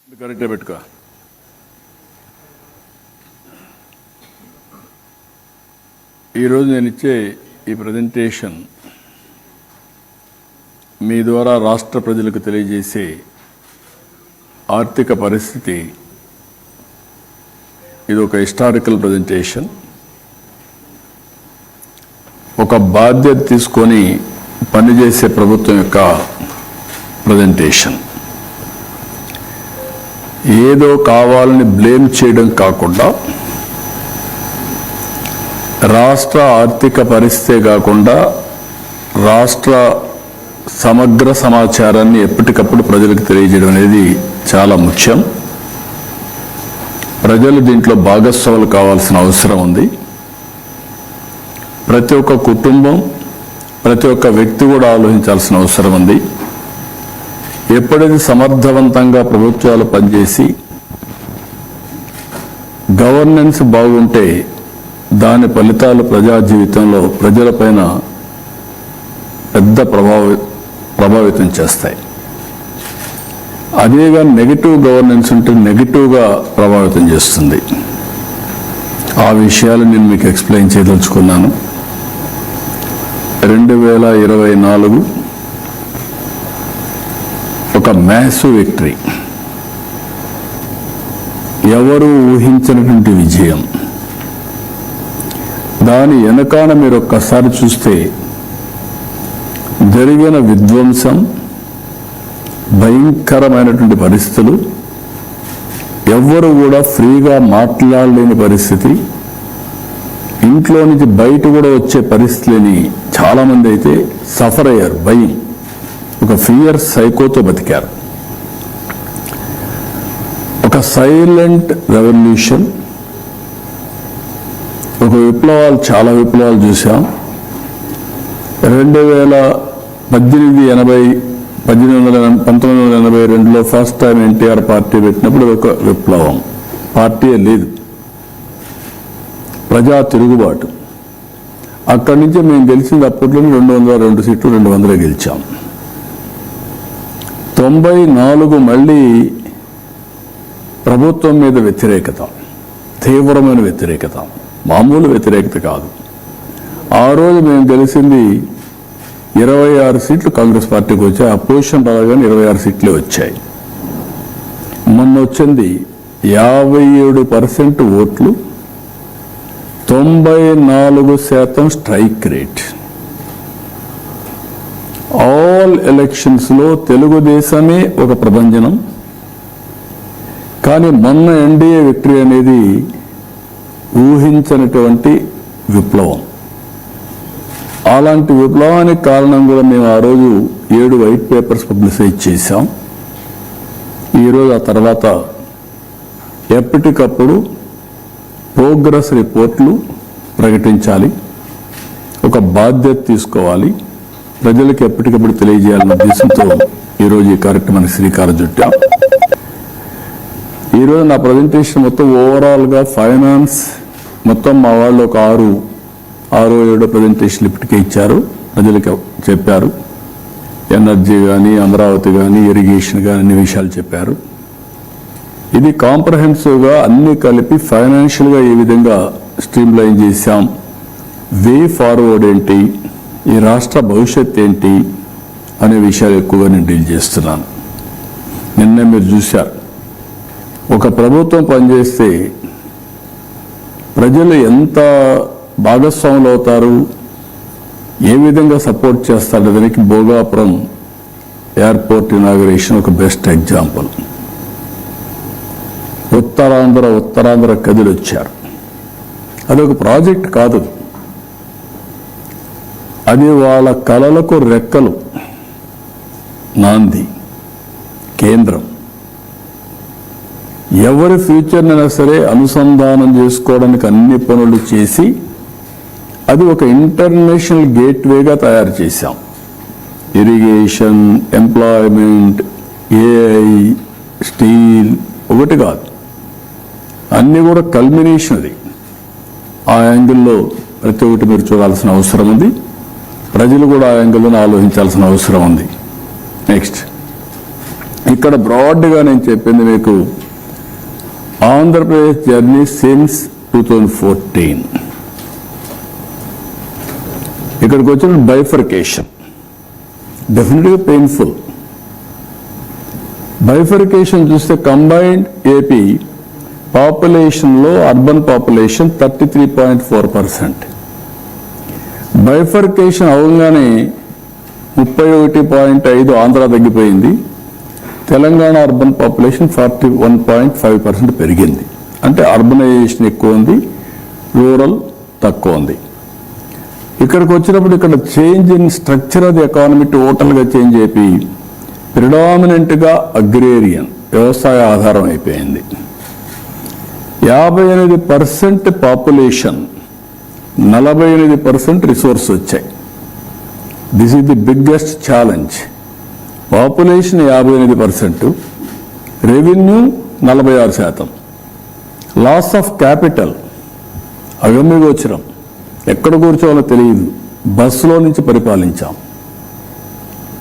కరెక్టే పెట్టుకో. ఈరోజు నేను ఇచ్చే ఈ ప్రజెంటేషన్ మీ ద్వారా రాష్ట్ర ప్రజలకు తెలియజేసే ఆర్థిక పరిస్థితి. ఇది ఒక హిస్టారికల్ ప్రజెంటేషన్. ఒక బాధ్యత తీసుకొని పనిచేసే ప్రభుత్వం యొక్క ప్రజెంటేషన్. ఏదో కావాలని బ్లేమ్ చేయడం కాకుండా, రాష్ట్ర ఆర్థిక పరిస్థితే కాకుండా రాష్ట్ర సమగ్ర సమాచారాన్ని ఎప్పటికప్పుడు ప్రజలకు తెలియజేయడం అనేది చాలా ముఖ్యం. ప్రజలు దీంట్లో భాగస్వాములు కావాల్సిన అవసరం ఉంది. ప్రతి ఒక్క కుటుంబం, ప్రతి ఒక్క వ్యక్తి కూడా ఆలోచించాల్సిన అవసరం ఉంది. ఎప్పుడైతే సమర్థవంతంగా ప్రభుత్వాలు పనిచేసి గవర్నెన్స్ బాగుంటే దాని ఫలితాలు ప్రజా జీవితంలో ప్రజలపైన పెద్ద ప్రభావితం చేస్తాయి. అదేగా నెగిటివ్ గవర్నెన్స్ ఉంటే నెగిటివ్గా ప్రభావితం చేస్తుంది. ఆ విషయాలు నేను మీకు ఎక్స్ప్లెయిన్ చేయదలుచుకున్నాను. 2024 ఒక మ్యాసివ్ విక్టరీ, ఎవరు ఊహించినటువంటి విజయం. దాని వెనకాల మీరు ఒక్కసారి చూస్తే జరిగిన విధ్వంసం, భయంకరమైనటువంటి పరిస్థితులు, ఎవ్వరు కూడా ఫ్రీగా మాట్లాడలేని పరిస్థితి, ఇంట్లో నుంచి బయట కూడా వచ్చే పరిస్థితులని చాలామంది అయితే సఫర్ అయ్యారు. భయం, ఒక ఫియర్ సైకోతో బతికారు. ఒక సైలెంట్ రెవల్యూషన్, ఒక విప్లవాలు, చాలా విప్లవాలు చూసాం. 1982లో ఫస్ట్ టైం ఎన్టీఆర్ పార్టీ పెట్టినప్పుడు ఒక విప్లవం. పార్టీయే లేదు, ప్రజా తిరుగుబాటు. అక్కడి నుంచి మేము గెలిచింది అప్పట్లోనే 202 సీట్లు, 200 గెలిచాం. 94 మళ్ళీ ప్రభుత్వం మీద వ్యతిరేకత, తీవ్రమైన వ్యతిరేకత, మామూలు వ్యతిరేకత కాదు. ఆ రోజు మేము గెలిచింది 26 సీట్లు కాంగ్రెస్ పార్టీకి వచ్చాయి. అపోజిషన్ రాగానే 26 సీట్లే వచ్చాయి. మొన్న వచ్చింది 57% ఓట్లు, 94% స్ట్రైక్ రేట్. ఆల్ ఎలక్షన్స్లో తెలుగుదేశమే ఒక ప్రభంజనం. కానీ మొన్న ఎన్డీఏ విక్టరీ అనేది ఊహించనటువంటి విప్లవం. అలాంటి విప్లవానికి కారణం కూడా మేము ఆ రోజు 7 వైట్ పేపర్స్ పబ్లిసైజ్ చేశాం. ఈరోజు ఆ తర్వాత ఎప్పటికప్పుడు ప్రోగ్రెస్ రిపోర్ట్లు ప్రకటించాలి, ఒక బాధ్యత తీసుకోవాలి, ప్రజలకు ఎప్పటికప్పుడు తెలియజేయాలన్న ఉద్దేశంతో ఈరోజు ఈ కార్యక్రమానికి శ్రీకారం చుట్టాం. ఈరోజు నా ప్రజెంటేషన్ మొత్తం ఓవరాల్గా ఫైనాన్స్ మొత్తం మా వాళ్ళు ఒక 6-7 ప్రజెంటేషన్లు ఇప్పటికే ఇచ్చారు, ప్రజలకు చెప్పారు. ఎనర్జీ కానీ, అమరావతి కానీ, ఇరిగేషన్ కానీ అన్ని విషయాలు చెప్పారు. ఇది కాంప్రహెన్సివ్గా అన్ని కలిపి ఫైనాన్షియల్గా ఏ విధంగా స్ట్రీమ్ లైన్ చేశాం, వే ఫార్వర్డ్ ఏంటి, ఈ రాష్ట్ర భవిష్యత్ ఏంటి అనే విషయాలు ఎక్కువగా నేను డీల్ చేస్తున్నాను. నిన్నే మీరు చూశారు, ఒక ప్రభుత్వం పనిచేస్తే ప్రజలు ఎంత భాగస్వాములు అవుతారు, ఏ విధంగా సపోర్ట్ చేస్తారు. దానికి భోగాపురం ఎయిర్పోర్ట్ ఇనాగరేషన్ ఒక బెస్ట్ ఎగ్జాంపుల్. ఉత్తరాంధ్ర కదిలి వచ్చారు. అదొక ప్రాజెక్ట్ కాదు, అది వాళ్ళ కలలకు రెక్కలు, నాంది, కేంద్రం. ఎవరి ఫ్యూచర్నైనా సరే అనుసంధానం చేసుకోవడానికి అన్ని పనులు చేసి అది ఒక ఇంటర్నేషనల్ గేట్వేగా తయారు చేశాం. ఇరిగేషన్, ఎంప్లాయ్మెంట్, ఏఐ, స్టీల్ ఒకటి కాదు, అన్నీ కూడా కల్మినేషన్. అది ఆ యాంగిల్లో ప్రతి ఒక్కటి మీరు చూడాల్సిన అవసరం ఉంది. ప్రజలు కూడా ఆ యాంగిల్లోనే ఆలోచించాల్సిన అవసరం ఉంది. నెక్స్ట్, ఇక్కడ బ్రాడ్గా నేను చెప్పింది మీకు ఆంధ్రప్రదేశ్ జర్నీ సిన్స్ 2014. ఇక్కడికి వచ్చిన బైఫర్కేషన్ డెఫినెట్గా పెయిన్ఫుల్. బైఫర్కేషన్ చూస్తే కంబైన్డ్ ఏపీ పాపులేషన్లో అర్బన్ పాపులేషన్ 33.4%. బైఫర్కేషన్ అవగానే 31.5 ఆంధ్ర తగ్గిపోయింది. తెలంగాణ అర్బన్ పాపులేషన్ 41.5% పెరిగింది. అంటే అర్బనైజేషన్ ఎక్కువ ఉంది, రూరల్ తక్కువ ఉంది. ఇక్కడికి వచ్చినప్పుడు ఇక్కడ change in structure of the economy టోటల్గా చేంజ్ అయిపోయి ప్రిడామినెంట్గా అగ్రేరియన్ వ్యవసాయ ఆధారం అయిపోయింది. 58% పాపులేషన్, 48% రిసోర్స్ వచ్చాయి. This is the biggest challenge. Population 58%, revenue 46%. Loss of capital అగమ్యగోచరం, ఎక్కడ కూర్చోవాలో తెలియదు. బస్సులో నుంచి పరిపాలించాం,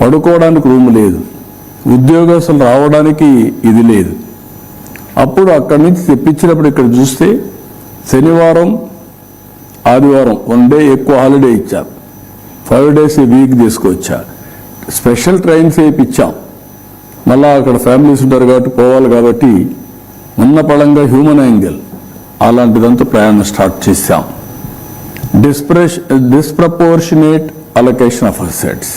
పడుకోవడానికి రూమ్ లేదు, ఉద్యోగస్తులు రావడానికి ఇది లేదు. అప్పుడు అక్కడి నుంచి తెప్పించినప్పుడు ఇక్కడ చూస్తే శనివారం ఆదివారం 1 డే ఎక్కువ హాలిడే ఇచ్చారు, 5 days ఈ వీక్ తీసుకొచ్చారు. స్పెషల్ ట్రైన్స్ వేయించాం. మళ్ళా అక్కడ ఫ్యామిలీస్ ఉంటారు కాబట్టి పోవాలి కాబట్టి ఉన్న పళంగా హ్యూమన్ యాంగిల్ అలాంటిదంతా ప్రయాణం స్టార్ట్ చేశాం. Disproportionate allocation of assets.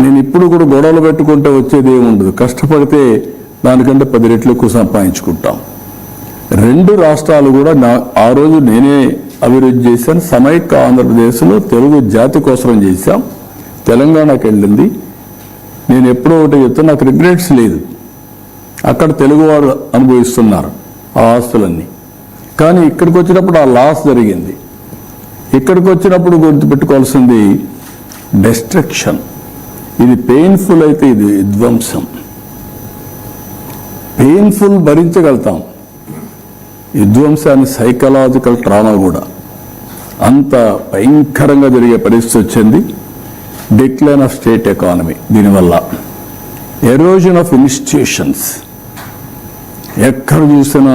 నేను ఇప్పుడు కూడా గొడవలు పెట్టుకుంటే వచ్చేది ఏముండదు, కష్టపడితే దానికంటే 10 రెట్లు ఎక్కువ సంపాదించుకుంటాం. 2 రాష్ట్రాలు కూడా ఆ రోజు నేనే అభివృద్ధి చేశాను. సమైక్య ఆంధ్రప్రదేశ్లో తెలుగు జాతి కోసం చేశాం. తెలంగాణకి వెళ్ళింది. నేను ఎప్పుడో ఒకటి చెప్తే నాకు రిగ్రెట్స్ లేదు. అక్కడ తెలుగువారు అనుభవిస్తున్నారు ఆ ఆస్తులన్నీ. కానీ ఇక్కడికి వచ్చినప్పుడు ఆ లాస్ జరిగింది. ఇక్కడికి వచ్చినప్పుడు గుర్తుపెట్టుకోవాల్సింది డెస్ట్రక్షన్. ఇది పెయిన్ఫుల్ అయితే ఇది విధ్వంసం. పెయిన్ఫుల్ భరించగలుగుతాం, విధ్వంసాన్ని సైకలాజికల్ ట్రామా కూడా అంత భయంకరంగా జరిగే పరిస్థితి వచ్చింది. డిక్లైన్ ఆఫ్ స్టేట్ ఎకానమీ, దీనివల్ల ఎరోజన్ ఆఫ్ ఇన్స్టిట్యూషన్స్. ఎక్కడ చూసినా